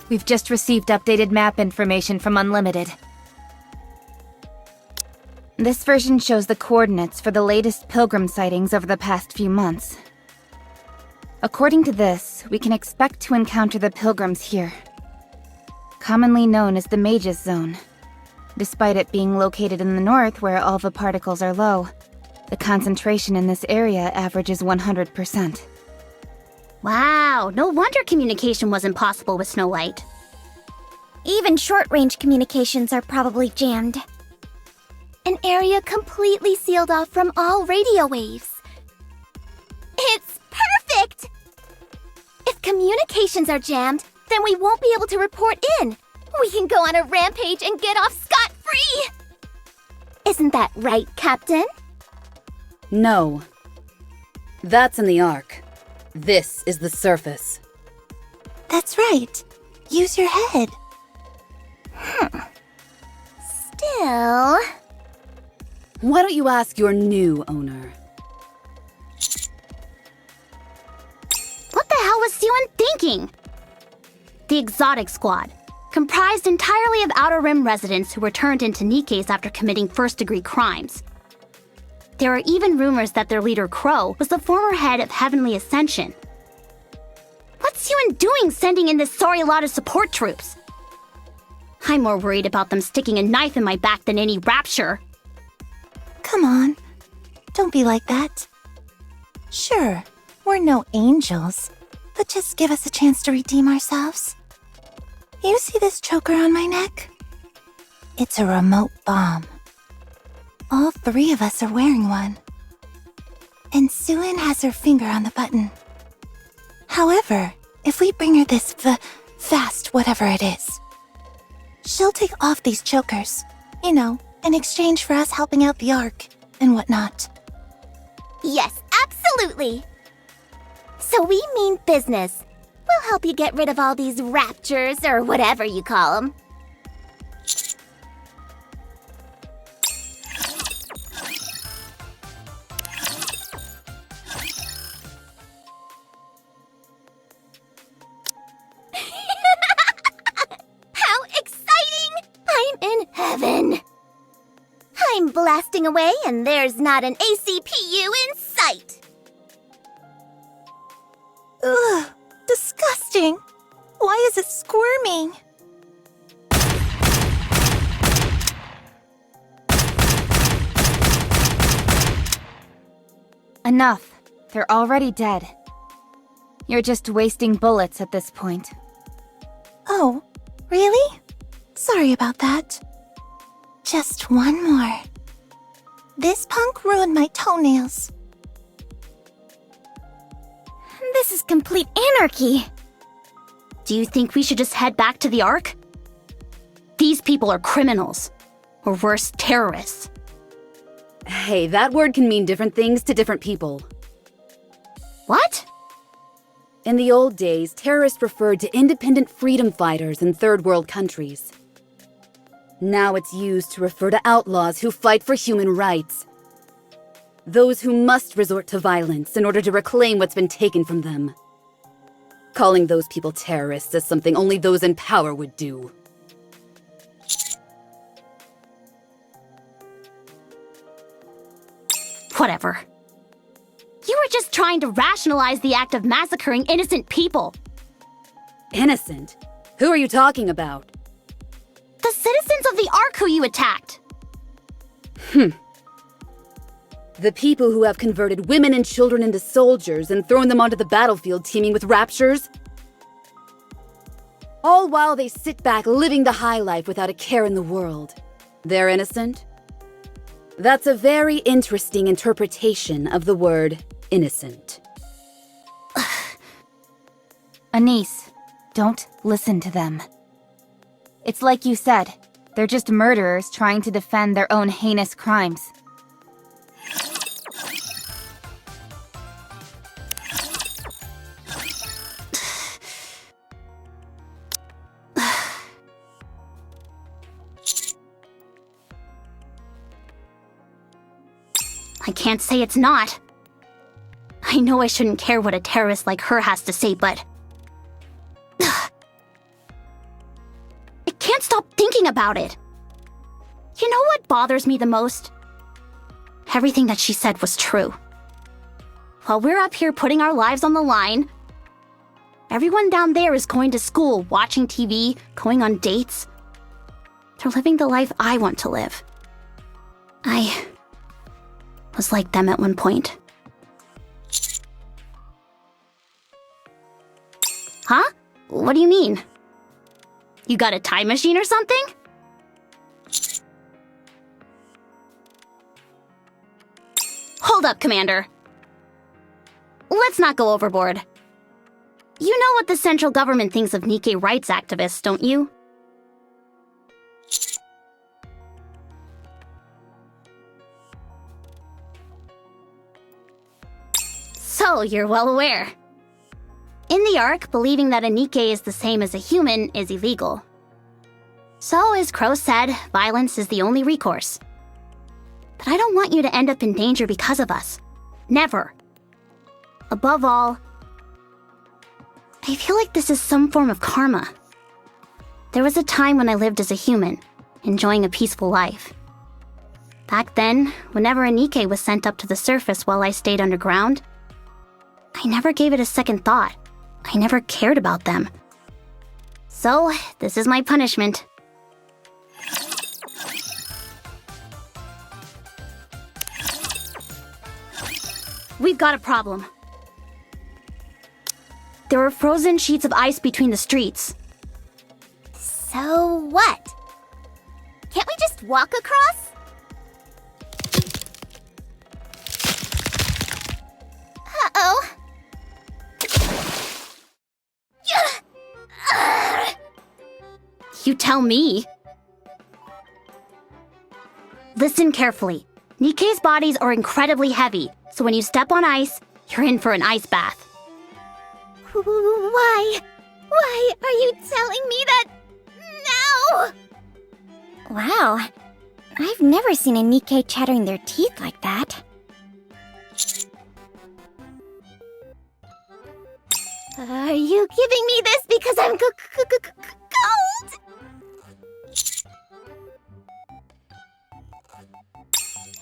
We've just received updated map information from Unlimited. This version shows the coordinates for the latest pilgrim sightings over the past few months. According to this, we can expect to encounter the pilgrims here, commonly known as the Mage's Zone. Despite it being located in the north where alpha particles are low, the concentration in this area averages 100%. Wow, no wonder communication wasn't possible with Snow White. Even short-range communications are probably jammed. An area completely sealed off from all radio waves. It's perfect! If communications are jammed, then we won't be able to report in. We can go on a rampage and get off scot-free! Isn't that right, Captain? No. That's in the Ark. This is the surface. That's right. Use your head. Still... Why don't you ask your new owner? What the hell was Suen thinking? The Exotic Squad, comprised entirely of Outer Rim residents who were turned into Nikkes after committing first-degree crimes. There are even rumors that their leader, Crow, was the former head of Heavenly Ascension. What's Suen doing sending in this sorry lot of support troops? I'm more worried about them sticking a knife in my back than any rapture. Come on. Don't be like that. Sure, we're no angels, but just give us a chance to redeem ourselves. You see this choker on my neck? It's a remote bomb. All three of us are wearing one. And Suen has her finger on the button. However, if we bring her this fast whatever it is, she'll take off these chokers, you know, in exchange for us helping out the Ark and whatnot. Yes, absolutely! So we mean business. We'll help you get rid of all these raptures or whatever you call them. How exciting! I'm in heaven. I'm blasting away and there's not an ACPU in sight. Ugh, disgusting. Why is it squirming? Enough. They're already dead. You're just wasting bullets at this point. Oh, really? Sorry about that. Just one more. This punk ruined my toenails. This is complete anarchy. Do you think we should just head back to the Ark? These people are criminals. Or worse, terrorists. Hey, that word can mean different things to different people. What? In the old days, terrorists referred to independent freedom fighters in third world countries. Now it's used to refer to outlaws who fight for human rights. Those who must resort to violence in order to reclaim what's been taken from them. Calling those people terrorists is something only those in power would do. Whatever. You were just trying to rationalize the act of massacring innocent people. Innocent? Who are you talking about? The citizens of the Ark who you attacked. The people who have converted women and children into soldiers and thrown them onto the battlefield teeming with raptures? All while they sit back living the high life without a care in the world. They're innocent? That's a very interesting interpretation of the word innocent. Anise, don't listen to them. It's like you said, they're just murderers trying to defend their own heinous crimes. I can't say it's not. I know I shouldn't care what a terrorist like her has to say, but... about it. You know what bothers me the most? Everything that she said was true. While we're up here putting our lives on the line, everyone down there is going to school, watching TV, going on dates. They're living the life I want to live. I was like them at one point. Huh? What do you mean? You got a time machine or something? Hold up, Commander. Let's not go overboard. You know what the central government thinks of Nikke rights activists, don't you? So, you're well aware. In the Ark, believing that a Nikke is the same as a human is illegal. So, as Crow said, violence is the only recourse. But I don't want you to end up in danger because of us. Never. Above all, I feel like this is some form of karma. There was a time when I lived as a human, enjoying a peaceful life. Back then, whenever a Nikke was sent up to the surface while I stayed underground, I never gave it a second thought. I never cared about them. So, this is my punishment. We've got a problem. There are frozen sheets of ice between the streets. So what? Can't we just walk across? Uh-oh. You tell me. Listen carefully. Nikke's bodies are incredibly heavy, so when you step on ice, you're in for an ice bath. Why? Why are you telling me that now? Wow. I've never seen a Nikke chattering their teeth like that. Are you giving me this because I'm cold?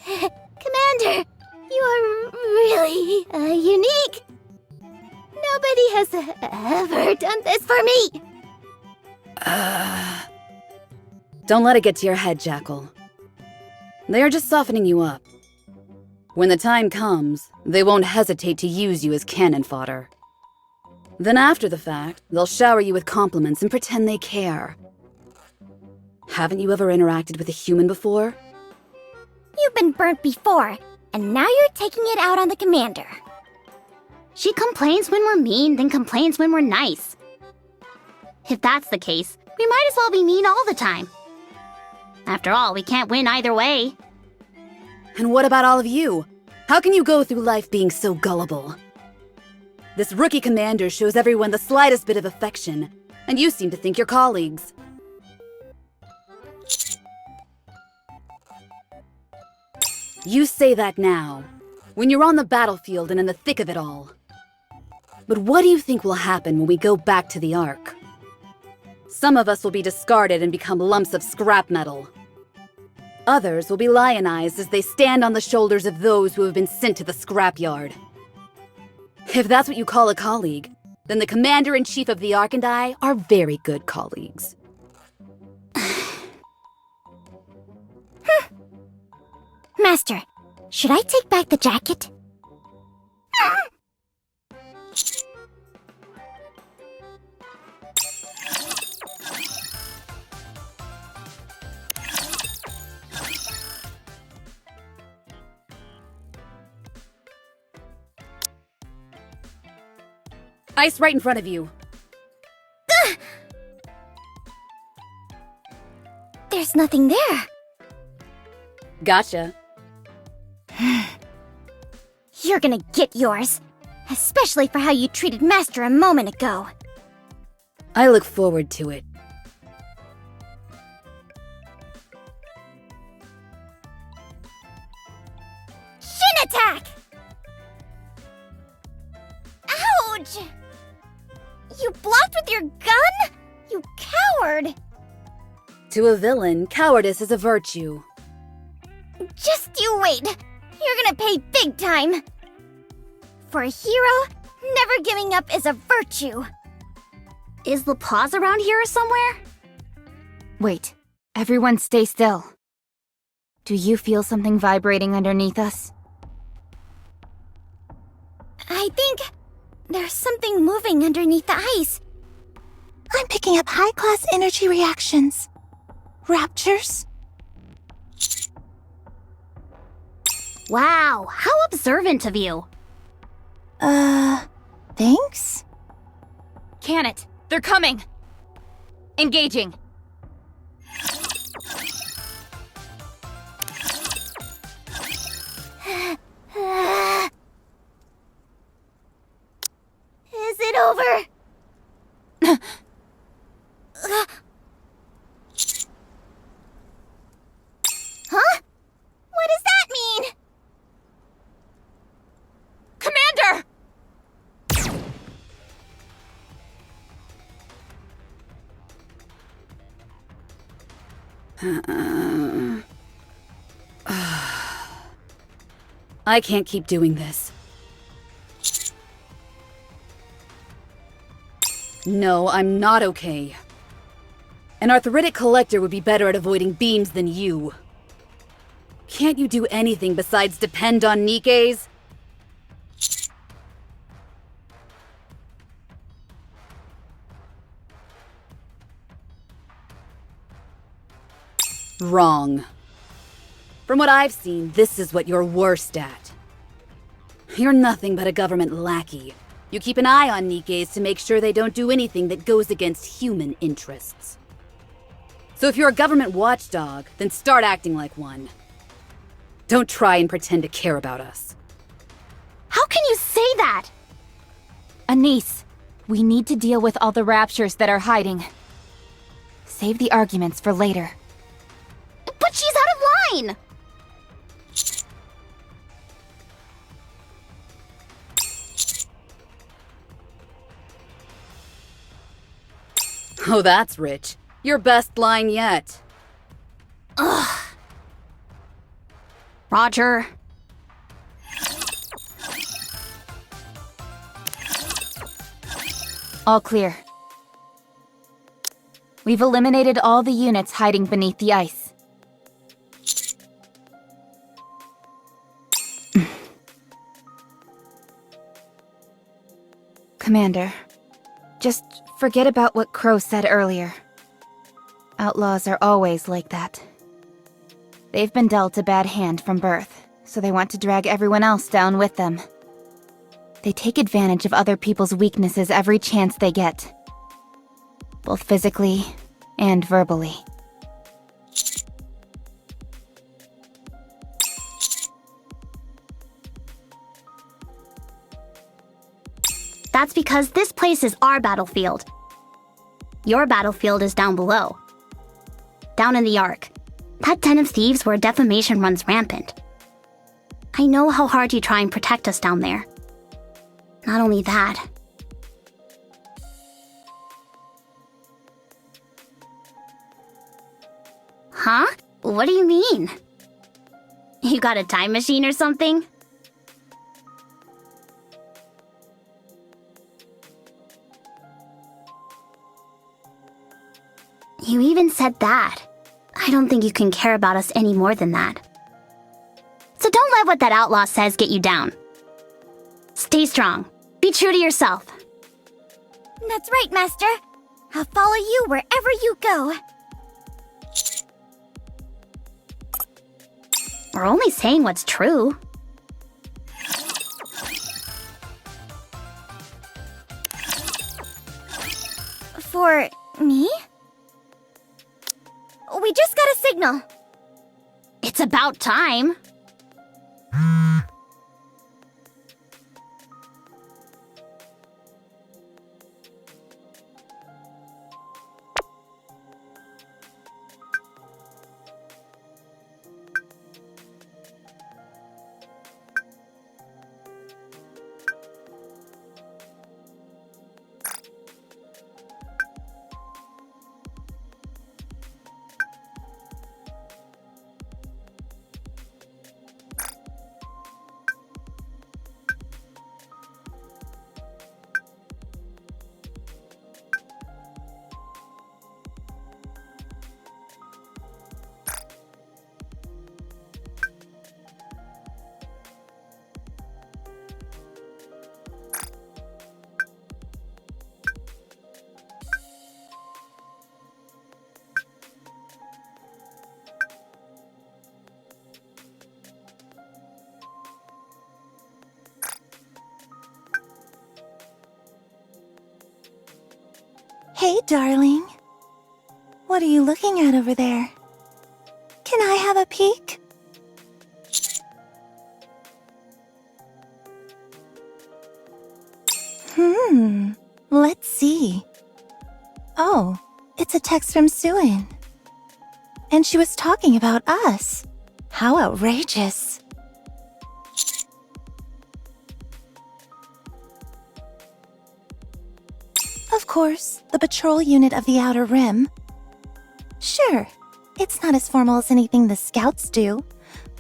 Commander, you are really unique. Nobody has ever done this for me. Don't let it get to your head, Jackal. They are just softening you up. When the time comes, they won't hesitate to use you as cannon fodder. Then after the fact, they'll shower you with compliments and pretend they care. Haven't you ever interacted with a human before? You've been burnt before, and now you're taking it out on the commander. She complains when we're mean, then complains when we're nice. If that's the case, we might as well be mean all the time. After all, we can't win either way. And what about all of you? How can you go through life being so gullible? This rookie commander shows everyone the slightest bit of affection, and you seem to think you're colleagues. You say that now, when you're on the battlefield and in the thick of it all. But what do you think will happen when we go back to the Ark? Some of us will be discarded and become lumps of scrap metal. Others will be lionized as they stand on the shoulders of those who have been sent to the scrapyard. If that's what you call a colleague, then the Commander-in-Chief of the Ark and I are very good colleagues. Master, should I take back the jacket? Ice right in front of you. There's nothing there. Gotcha. You're gonna get yours. Especially for how you treated Master a moment ago. I look forward to it. Shin attack! Ouch! You blocked with your gun? You coward! To a villain, cowardice is a virtue. Just you wait. You're gonna pay big time. For a hero, never giving up is a virtue. Is La Paz around here somewhere? Wait, everyone stay still. Do you feel something vibrating underneath us? I think there's something moving underneath the ice. I'm picking up high-class energy reactions. Raptures? Wow, how observant of you. Thanks? Can it? They're coming! Engaging! Is it over? Huh? What does that mean? Commander! I can't keep doing this. No, I'm not okay. An arthritic collector would be better at avoiding beams than you. Can't you do anything besides depend on Nikke's? Wrong. From what I've seen, this is what you're worst at. You're nothing but a government lackey. You keep an eye on Nikke's to make sure they don't do anything that goes against human interests. So if you're a government watchdog, then start acting like one. Don't try and pretend to care about us. How can you say that? Anise, we need to deal with all the raptures that are hiding. Save the arguments for later. But she's out of line! Oh, that's rich. Your best line yet. Roger. All clear. We've eliminated all the units hiding beneath the ice. Commander, just forget about what Crow said earlier. Outlaws are always like that. They've been dealt a bad hand from birth, so they want to drag everyone else down with them. They take advantage of other people's weaknesses every chance they get, both physically and verbally. That's because this place is our battlefield. Your battlefield is down below. Down in the Ark. That den of thieves where defamation runs rampant. I know how hard you try and protect us down there. Not only that. Huh? What do you mean? You got a time machine or something? You even said that. I don't think you can care about us any more than that. So don't let what that outlaw says get you down. Stay strong. Be true to yourself. That's right, Master. I'll follow you wherever you go. We're only saying what's true. For me? We just got a signal. It's about time. Hey, darling. What are you looking at over there? Can I have a peek? Let's see. Oh, it's a text from Suin. And she was talking about us. How outrageous. Of course, the patrol unit of the Outer Rim. Sure, it's not as formal as anything the Scouts do,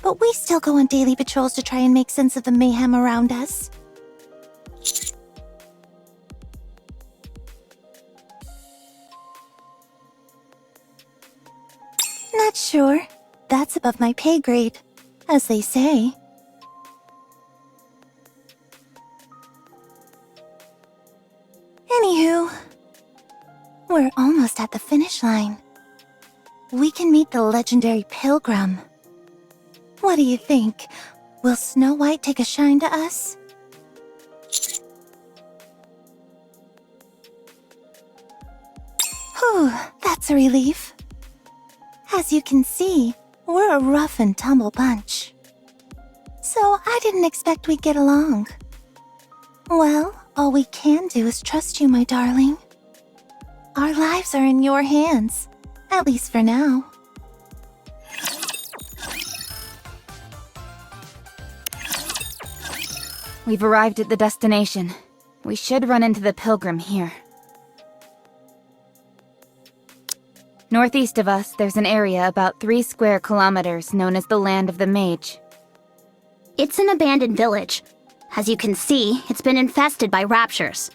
but we still go on daily patrols to try and make sense of the mayhem around us. Not sure. That's above my pay grade, as they say. Anywho, we're almost at the finish line. We can meet the legendary Pilgrim. What do you think? Will Snow White take a shine to us? Whew, that's a relief. As you can see, we're a rough and tumble bunch. So I didn't expect we'd get along. Well, all we can do is trust you, my darling. Our lives are in your hands, at least for now. We've arrived at the destination. We should run into the Pilgrim here. Northeast of us, there's an area about 3 square kilometers known as the Land of the Mage. It's an abandoned village. As you can see, it's been infested by raptures.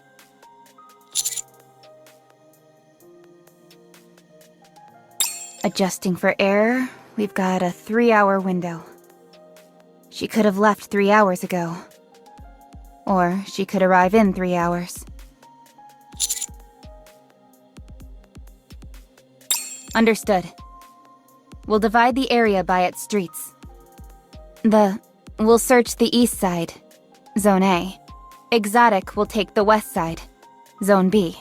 Adjusting for error, we've got a 3-hour window. She could have left 3 hours ago. Or she could arrive in 3 hours. Understood. We'll divide the area by its streets. We'll search the east side, Zone A. Exotic will take the west side, Zone B.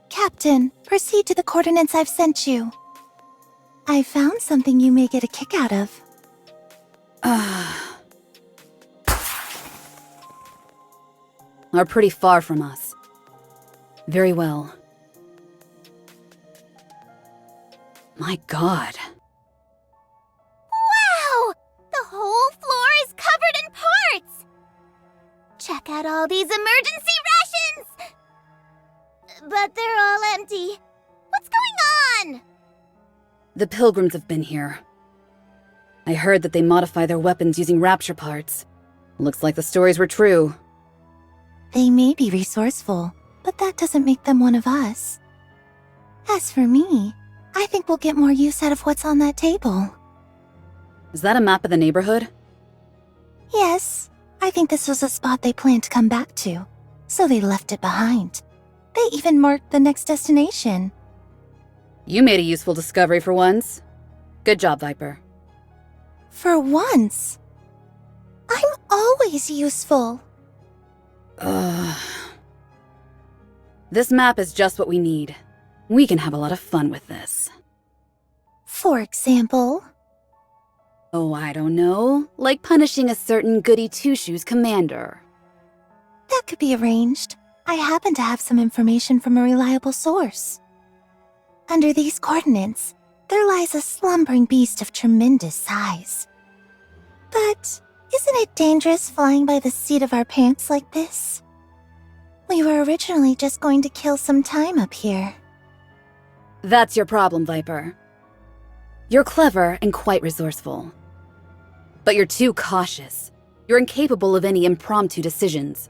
Captain, proceed to the coordinates I've sent you. I found something you may get a kick out of. Are pretty far from us. Very well. My god. Wow! The whole floor is covered in parts! Check out all these emergency rations! But they're all empty. What's going on? The Pilgrims have been here. I heard that they modify their weapons using rapture parts. Looks like the stories were true. They may be resourceful, but that doesn't make them one of us. As for me, I think we'll get more use out of what's on that table. Is that a map of the neighborhood? Yes, I think this was a spot they planned to come back to, so they left it behind. They even marked the next destination. You made a useful discovery for once. Good job, Viper. For once. I'm always useful. This map is just what we need. We can have a lot of fun with this. For example? Oh, I don't know. Like punishing a certain goody-two-shoes commander. That could be arranged. I happen to have some information from a reliable source. Under these coordinates, there lies a slumbering beast of tremendous size. But isn't it dangerous flying by the seat of our pants like this? We were originally just going to kill some time up here. That's your problem, Viper. You're clever and quite resourceful. But you're too cautious. You're incapable of any impromptu decisions.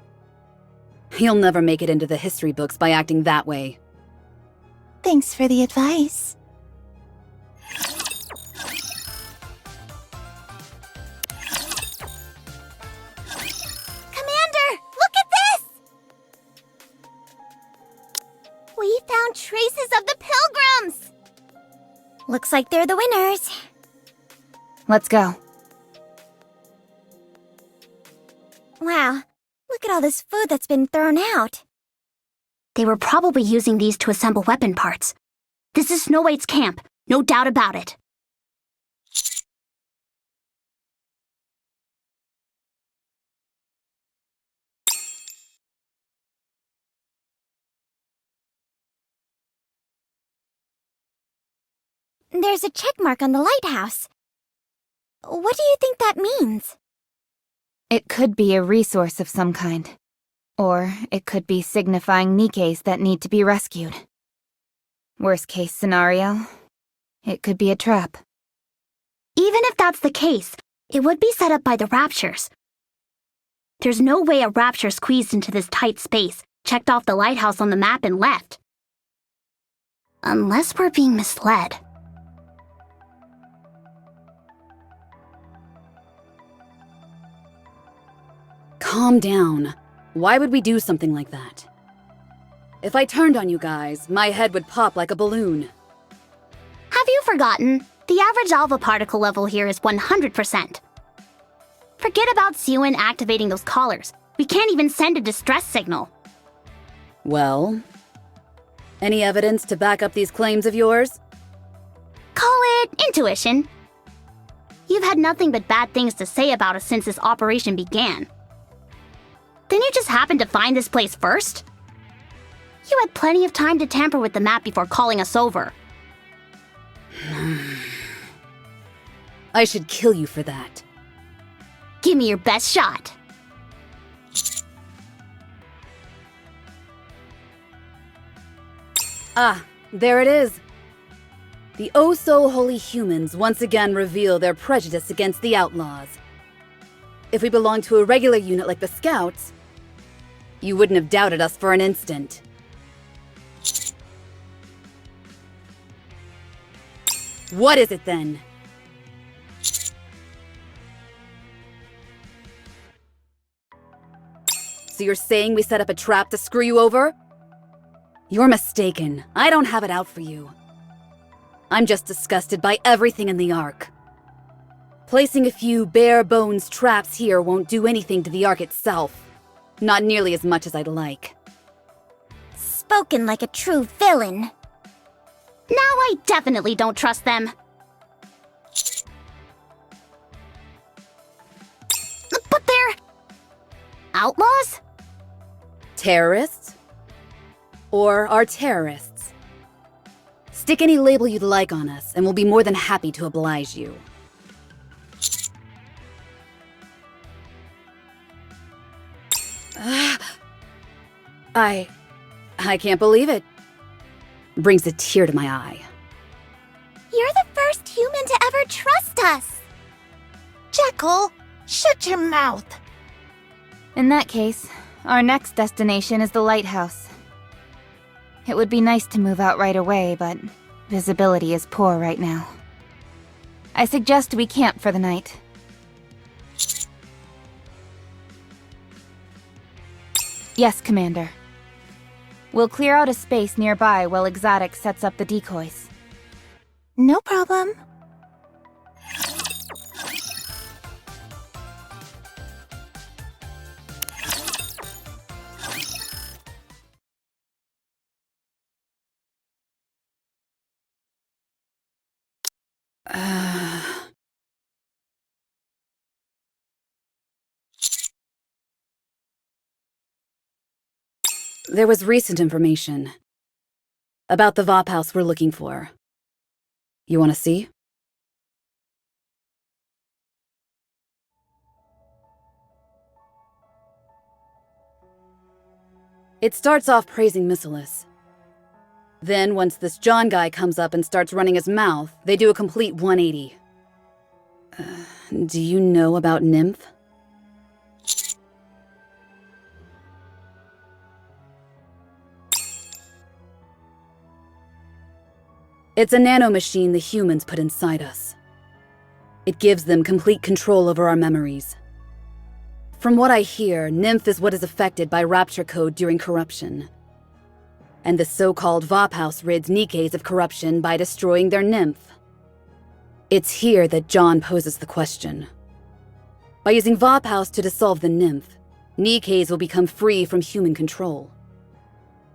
You'll never make it into the history books by acting that way. Thanks for the advice. Commander, look at this! We found traces of the Pilgrims! Looks like they're the winners. Let's go. Wow, look at all this food that's been thrown out. They were probably using these to assemble weapon parts. This is Snow White's camp, no doubt about it. There's a check mark on the lighthouse. What do you think that means? It could be a resource of some kind. Or it could be signifying Nikkes that need to be rescued. Worst case scenario, it could be a trap. Even if that's the case, it would be set up by the Raptures. There's no way a Rapture squeezed into this tight space, checked off the lighthouse on the map and left. Unless we're being misled. Calm down. Why would we do something like that? If I turned on you guys, my head would pop like a balloon. Have you forgotten? The average alpha particle level here is 100%. Forget about Sewin activating those collars. We can't even send a distress signal. Well, any evidence to back up these claims of yours? Call it intuition. You've had nothing but bad things to say about us since this operation began. Then you just happened to find this place first? You had plenty of time to tamper with the map before calling us over. I should kill you for that. Give me your best shot. Ah, there it is. The oh-so-holy humans once again reveal their prejudice against the outlaws. If we belonged to a regular unit like the Scouts, you wouldn't have doubted us for an instant. What is it then? So you're saying we set up a trap to screw you over? You're mistaken. I don't have it out for you. I'm just disgusted by everything in the Ark. Placing a few bare-bones traps here won't do anything to the Ark itself. Not nearly as much as I'd like. Spoken like a true villain. Now I definitely don't trust them. But they're... outlaws? Terrorists? Or are terrorists? Stick any label you'd like on us, and we'll be more than happy to oblige you. I can't believe it. Brings a tear to my eye. You're the first human to ever trust us. Jekyll, shut your mouth. In that case, our next destination is the lighthouse. It would be nice to move out right away, but visibility is poor right now. I suggest we camp for the night. Yes, Commander. We'll clear out a space nearby while Exotic sets up the decoys. No problem. There was recent information about the VOP house we're looking for. You want to see? It starts off praising Missilus. Then, once this John guy comes up and starts running his mouth, they do a complete 180. Do you know about Nymph? It's a nanomachine the humans put inside us. It gives them complete control over our memories. From what I hear, Nymph is what is affected by Rapture Code during corruption. And the so-called Vop House rids Nikke's of corruption by destroying their nymph. It's here that John poses the question. By using Vop House to dissolve the nymph, Nikke's will become free from human control.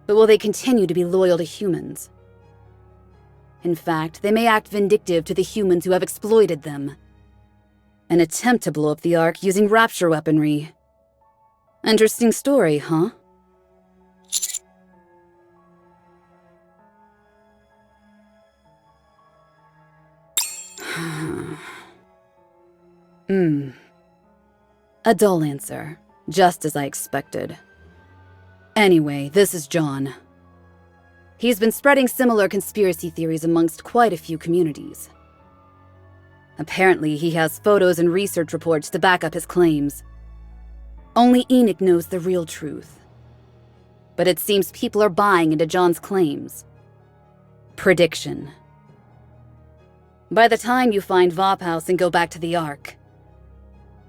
But will they continue to be loyal to humans? In fact, they may act vindictive to the humans who have exploited them. An attempt to blow up the Ark using rapture weaponry. Interesting story, huh? A dull answer, just as I expected. Anyway, this is John. He's been spreading similar conspiracy theories amongst quite a few communities. Apparently, he has photos and research reports to back up his claims. Only Enoch knows the real truth. But it seems people are buying into John's claims. Prediction. By the time you find Vop House and go back to the Ark,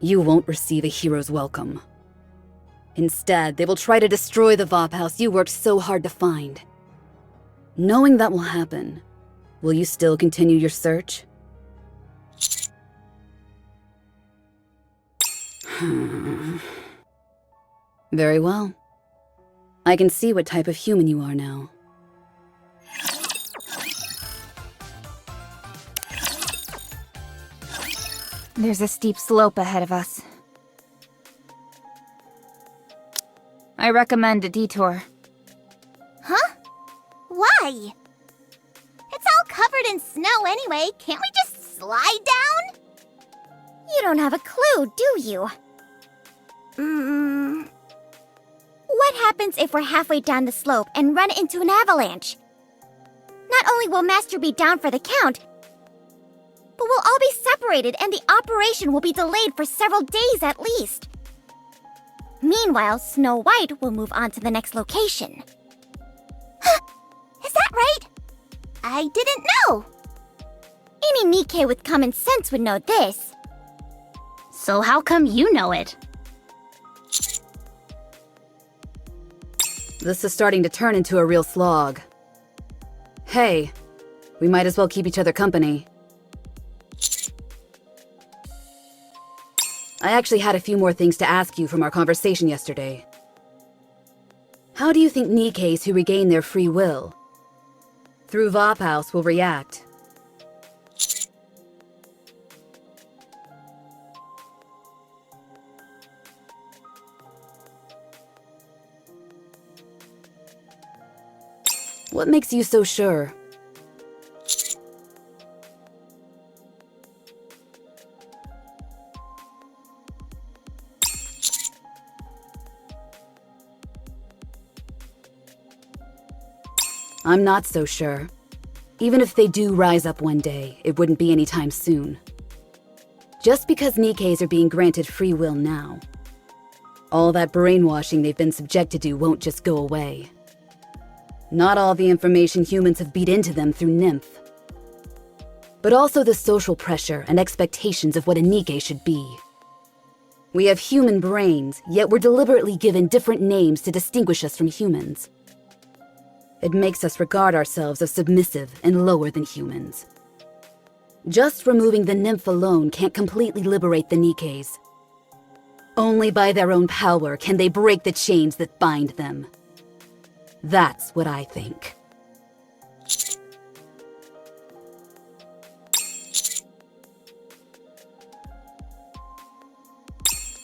you won't receive a hero's welcome. Instead, they will try to destroy the Vop House you worked so hard to find. Knowing that will happen, will you still continue your search? Very well. I can see what type of human you are now. There's a steep slope ahead of us. I recommend a detour. Huh? Why? It's all covered in snow anyway. Can't we just slide down? You don't have a clue, do you? What happens if we're halfway down the slope and run into an avalanche? Not only will Master be down for the count, but we'll all be separated and the operation will be delayed for several days at least. Meanwhile, Snow White will move on to the next location. Is that right? I didn't know. Any Nikke with common sense would know this. So how come you know it? This is starting to turn into a real slog. Hey, we might as well keep each other company. I actually had a few more things to ask you from our conversation yesterday. How do you think Nikke's who regain their free will through Vop House will react? What makes you so sure? I'm not so sure. Even if they do rise up one day, it wouldn't be anytime soon. Just because Nikke's are being granted free will now, all that brainwashing they've been subjected to won't just go away. Not all the information humans have beat into them through Nymph, but also the social pressure and expectations of what a Nikke should be. We have human brains, yet we're deliberately given different names to distinguish us from humans. It makes us regard ourselves as submissive and lower than humans. Just removing the Nymph alone can't completely liberate the Nikkes. Only by their own power can they break the chains that bind them. That's what I think.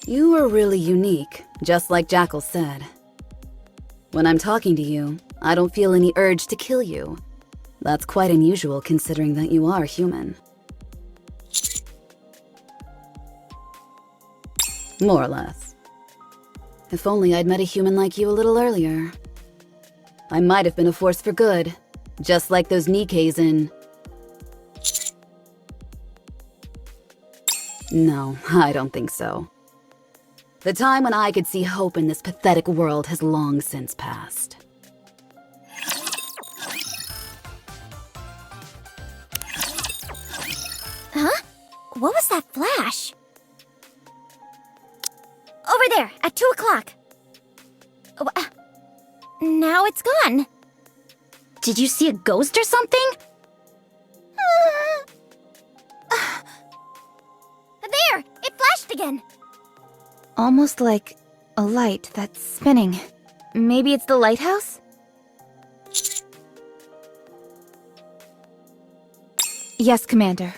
You are really unique, just like Jackal said. When I'm talking to you, I don't feel any urge to kill you. That's quite unusual considering that you are human. More or less. If only I'd met a human like you a little earlier. I might have been a force for good, just like those Nikkes in... No, I don't think so. The time when I could see hope in this pathetic world has long since passed. Huh? What was that flash? Over there, at 2 o'clock. Now it's gone. Did you see a ghost or something? There! It flashed again! Almost like a light that's spinning. Maybe it's the lighthouse? Yes, Commander.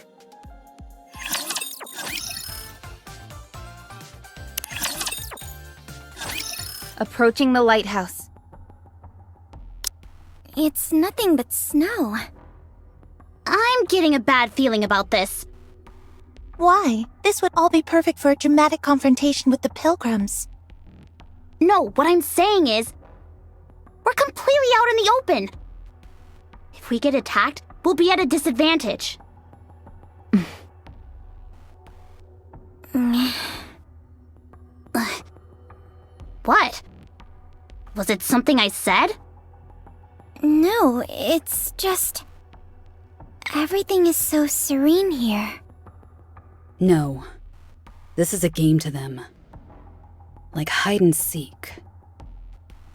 Approaching the lighthouse. It's nothing but snow. I'm getting a bad feeling about this. Why? This would all be perfect for a dramatic confrontation with the pilgrims. No, what I'm saying is, we're completely out in the open. If we get attacked, we'll be at a disadvantage. What? Was it something I said? No, it's just... everything is so serene here. No. This is a game to them. Like hide and seek.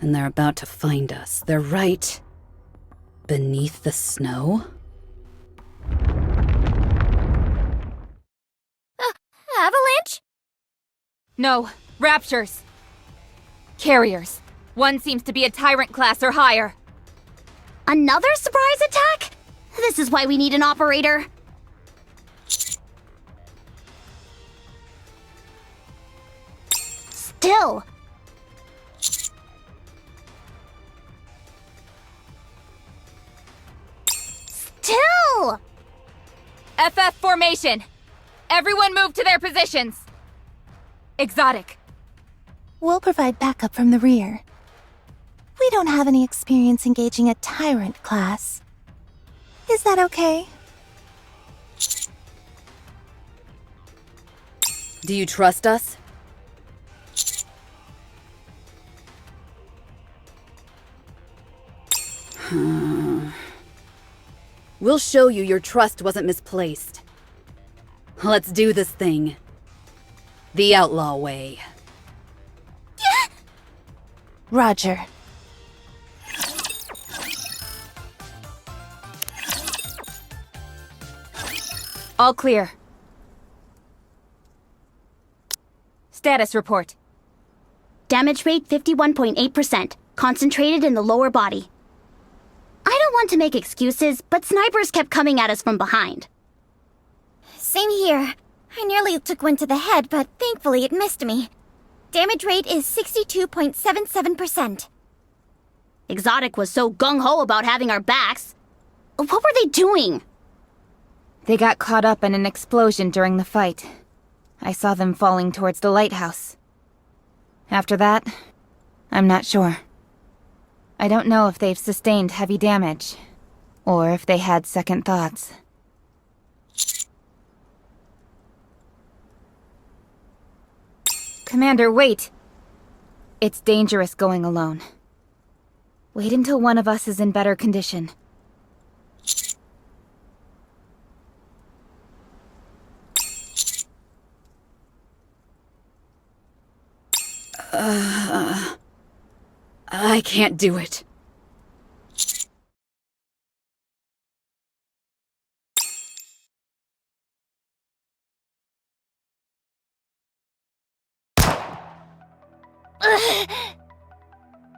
And they're about to find us. They're right beneath the snow. Avalanche? No, raptures. Carriers. One seems to be a tyrant class or higher. Another surprise attack? This is why we need an operator. Still. Still! FF formation! Everyone move to their positions! Exotic. We'll provide backup from the rear. We don't have any experience engaging a tyrant class. Is that okay? Do you trust us? We'll show you your trust wasn't misplaced. Let's do this thing. The outlaw way. Roger. All clear. Status report. Damage rate 51.8%, concentrated in the lower body. I don't want to make excuses, but snipers kept coming at us from behind. Same here. I nearly took one to the head, but thankfully it missed me. Damage rate is 62.77%. Exotic was so gung-ho about having our backs. What were they doing? They got caught up in an explosion during the fight. I saw them falling towards the lighthouse. After that, I'm not sure. I don't know if they've sustained heavy damage, or if they had second thoughts. Commander, wait! It's dangerous going alone. Wait until one of us is in better condition. I can't do it.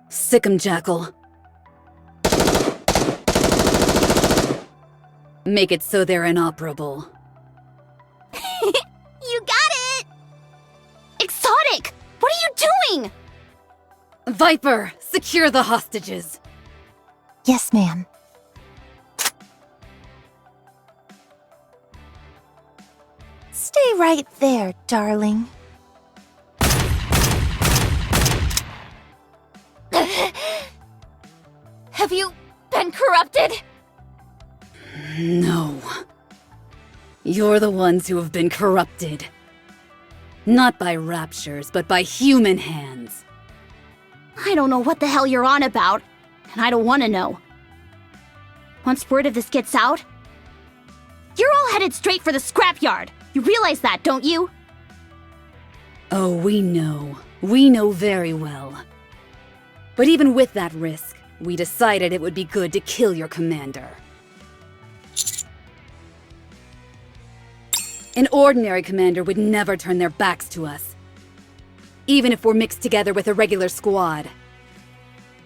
Sick 'em, Jackal. Make it so they're inoperable. You got it! Exotic! What are you doing? Viper, secure the hostages. Yes, ma'am. Stay right there, darling. Have you been corrupted? No. You're the ones who have been corrupted. Not by raptures, but by human hands. I don't know what the hell you're on about, and I don't want to know. Once word of this gets out, you're all headed straight for the scrapyard. You realize that, don't you? Oh, we know. We know very well. But even with that risk, we decided it would be good to kill your commander. An ordinary commander would never turn their backs to us, even if we're mixed together with a regular squad.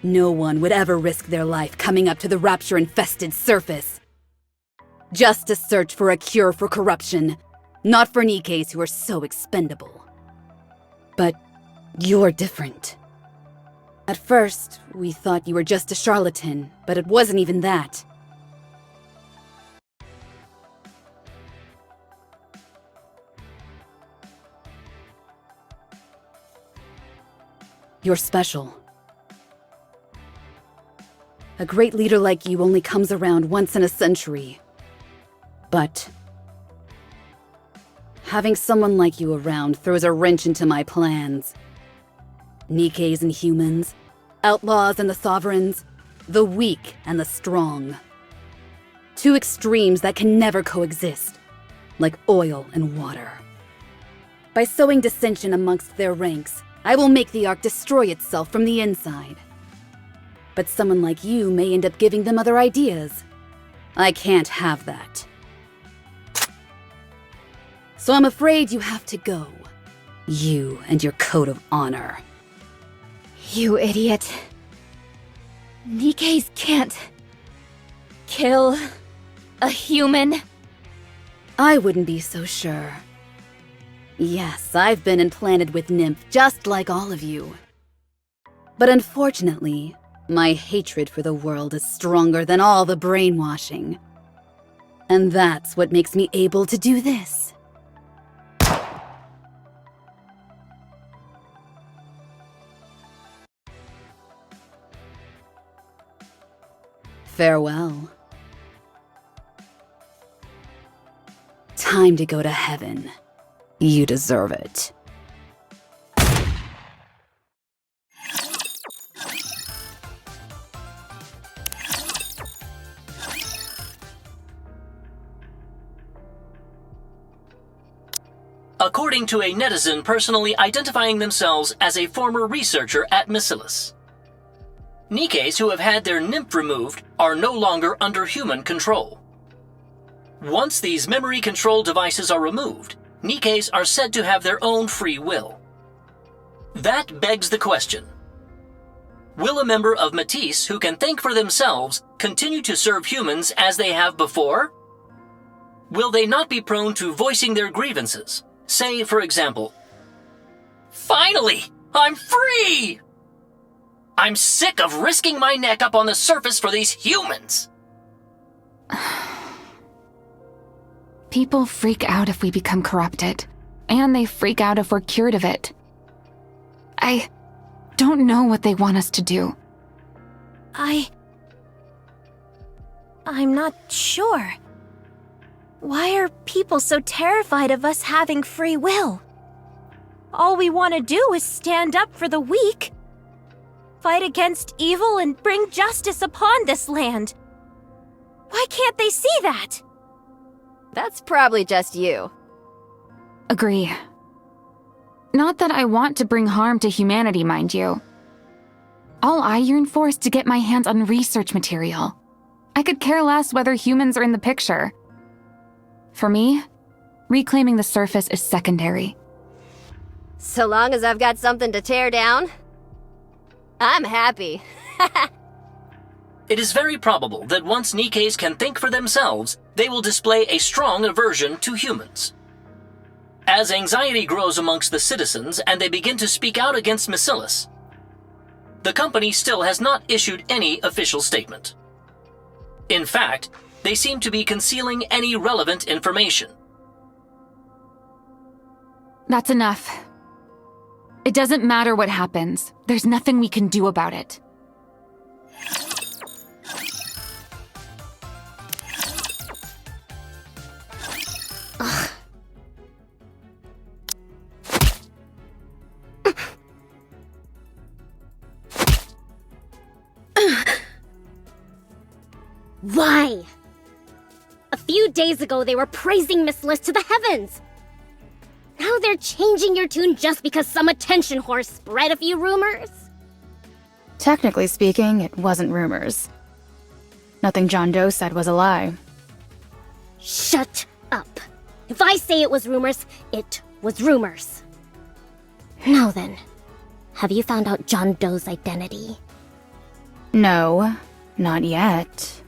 No one would ever risk their life coming up to the rapture-infested surface, just to search for a cure for corruption, not for Nikkes who are so expendable. But you're different. At first, we thought you were just a charlatan, but it wasn't even that. You're special. A great leader like you only comes around once in a century. But having someone like you around throws a wrench into my plans. Nikkes and humans, outlaws and the sovereigns, the weak and the strong. Two extremes that can never coexist, like oil and water. By sowing dissension amongst their ranks, I will make the Ark destroy itself from the inside. But someone like you may end up giving them other ideas. I can't have that. So I'm afraid you have to go. You and your code of honor. You idiot. Nikkes can't kill a human. I wouldn't be so sure. Yes, I've been implanted with Nymph just like all of you. But unfortunately, my hatred for the world is stronger than all the brainwashing. And that's what makes me able to do this. Farewell. Time to go to heaven. You deserve it. According to a netizen personally identifying themselves as a former researcher at Miscellus. Nikkes who have had their nymph removed are no longer under human control. Once these memory control devices are removed, Nikkes are said to have their own free will. That begs the question. Will a member of Matisse who can think for themselves continue to serve humans as they have before? Will they not be prone to voicing their grievances? Say, for example, "Finally, I'm free! I'm sick of risking my neck up on the surface for these humans!" People freak out if we become corrupted, and they freak out if we're cured of it. I don't know what they want us to do. I'm not sure. Why are people so terrified of us having free will? All we want to do is stand up for the weak, fight against evil, and bring justice upon this land. Why can't they see that? That's probably just you. Agree. Not that I want to bring harm to humanity, mind you. All I yearn for is to get my hands on research material. I could care less whether humans are in the picture. For me, reclaiming the surface is secondary. So long as I've got something to tear down, I'm happy. It is very probable that once Nikkes can think for themselves, they will display a strong aversion to humans. As anxiety grows amongst the citizens and they begin to speak out against Miscellus, the company still has not issued any official statement. In fact, they seem to be concealing any relevant information. That's enough. It doesn't matter what happens. There's nothing we can do about it. Why? A few days ago, they were praising Miscellus to the heavens. Now they're changing your tune just because some attention whore spread a few rumors? Technically speaking, it wasn't rumors. Nothing John Doe said was a lie. Shut up. If I say it was rumors, it was rumors. Now then, have you found out John Doe's identity? No, not yet.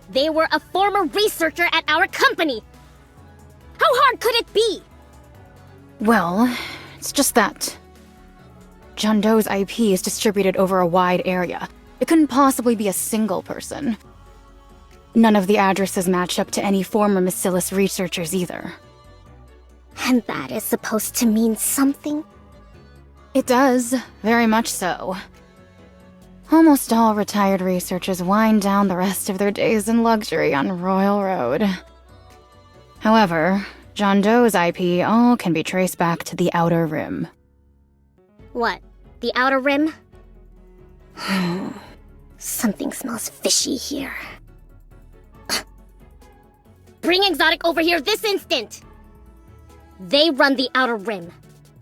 They were a former researcher at our company. How hard could it be? Well, it's just that John Doe's IP is distributed over a wide area. It couldn't possibly be a single person. None of the addresses match up to any former Bacillus researchers either. And that is supposed to mean something? It does, very much so. Almost all retired researchers wind down the rest of their days in luxury on Royal Road. However, John Doe's IP all can be traced back to the Outer Rim. What? The Outer Rim? Something smells fishy here. Bring Exotic over here this instant! They run the Outer Rim.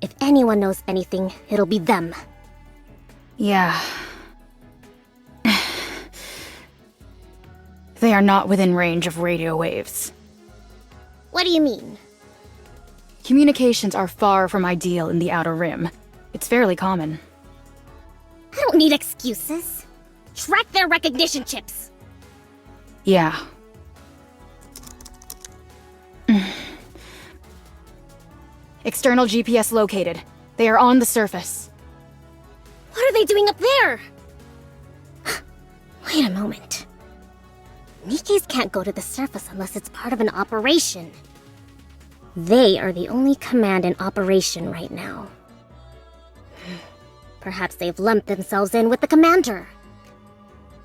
If anyone knows anything, it'll be them. Yeah. They are not within range of radio waves. What do you mean? Communications are far from ideal in the Outer Rim. It's fairly common. I don't need excuses. Track their recognition chips. Yeah. External GPS located. They are on the surface. What are they doing up there? Wait a moment. Nikke's can't go to the surface unless it's part of an operation. They are the only command in operation right now. Perhaps they've lumped themselves in with the commander.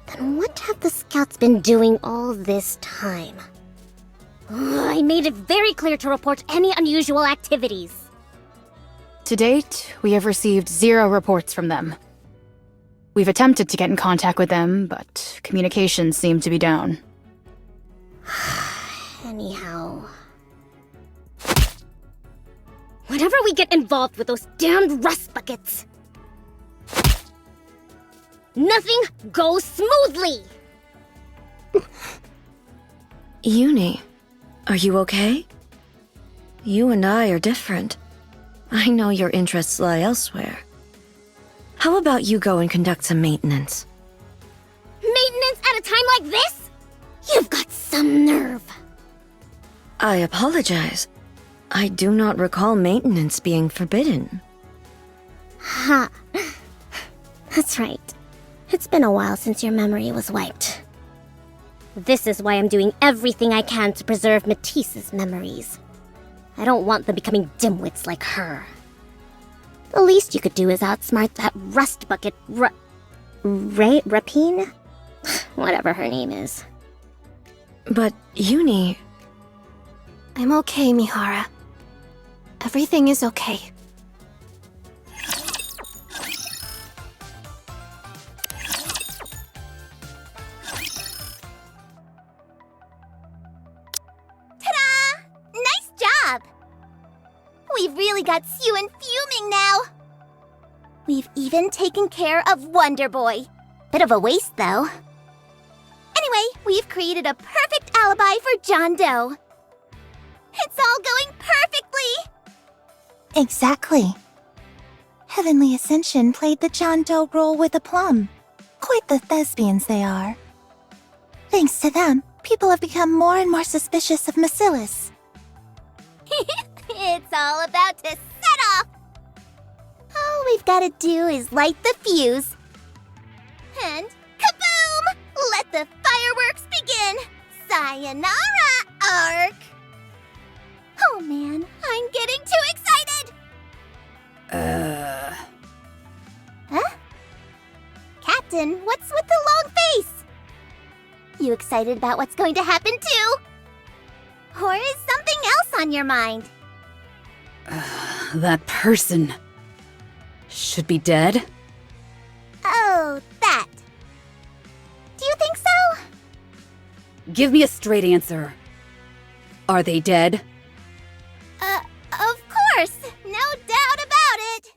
Then what have the scouts been doing all this time? I made it very clear to report any unusual activities. To date, we have received 0 reports from them. We've attempted to get in contact with them, but communications seem to be down. Anyhow... whenever we get involved with those damned rust buckets, nothing goes smoothly! Uni, are you okay? You and I are different. I know your interests lie elsewhere. How about you go and conduct some maintenance? Maintenance at a time like this? You've got some nerve. I apologize. I do not recall maintenance being forbidden. Ha. That's right. It's been a while since your memory was wiped. This is why I'm doing everything I can to preserve Matisse's memories. I don't want them becoming dimwits like her. The least you could do is outsmart that rust bucket Rapine? Whatever her name is. But Uni... I'm okay, Mihara. Everything is okay. Ta-da! Nice job! We've really got Suen fuming now. We've even taken care of Wonder Boy. Bit of a waste, though. Anyway, we've created a perfect alibi for John Doe. It's all going perfectly! Exactly. Heavenly Ascension played the John Doe role with aplomb. Quite the thespians they are. Thanks to them, people have become more and more suspicious of Bacillus. It's all about to set off! All we've gotta do is light the fuse. And kaboom! Let the fireworks begin! Sayonara, Ark! Oh man, I'm getting too excited! Huh? Captain, what's with the long face? You excited about what's going to happen too? Or is something else on your mind? That person should be dead? Oh, that. Do you think so? Give me a straight answer. Are they dead? Of course! No doubt about it!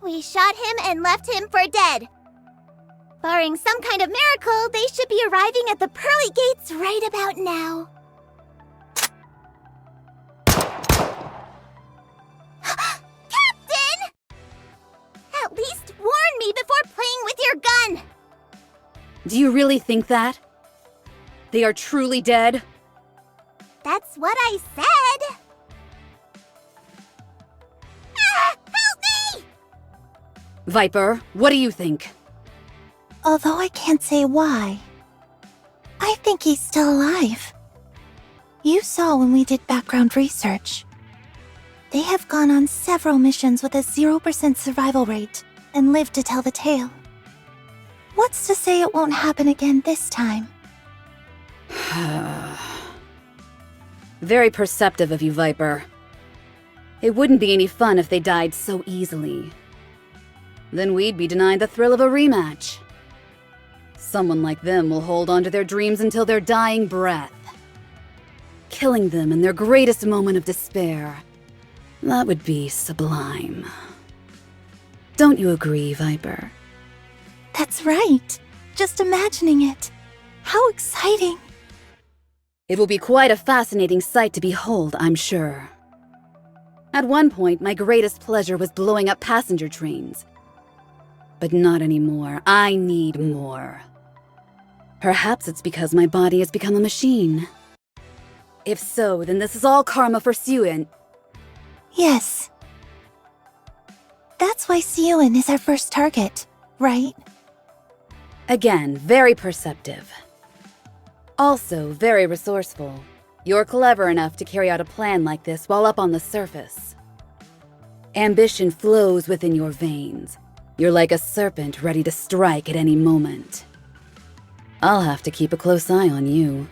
We shot shot him and left him for dead. Barring some kind of miracle, they should be arriving at the pearly gates right about now. Captain! At least warn me before playing with your gun! Do you really think that? They are truly dead? That's what I said! Ah, help me! Viper, what do you think? Although I can't say why, I think he's still alive. You saw when we did background research. They have gone on several missions with a 0% survival rate and lived to tell the tale. What's to say it won't happen again this time? Very perceptive of you, Viper. It wouldn't be any fun if they died so easily. Then we'd be denied the thrill of a rematch. Someone like them will hold on to their dreams until their dying breath. Killing them in their greatest moment of despair. That would be sublime. Don't you agree, Viper? That's right. Just imagining it. How exciting. It will be quite a fascinating sight to behold, I'm sure. At one point, my greatest pleasure was blowing up passenger trains. But not anymore. I need more. Perhaps it's because my body has become a machine. If so, then this is all karma for Suen. Yes. That's why Suen is our first target, right? Again, very perceptive. Also, very resourceful. You're clever enough to carry out a plan like this while up on the surface. Ambition flows within your veins. You're like a serpent ready to strike at any moment. I'll have to keep a close eye on you.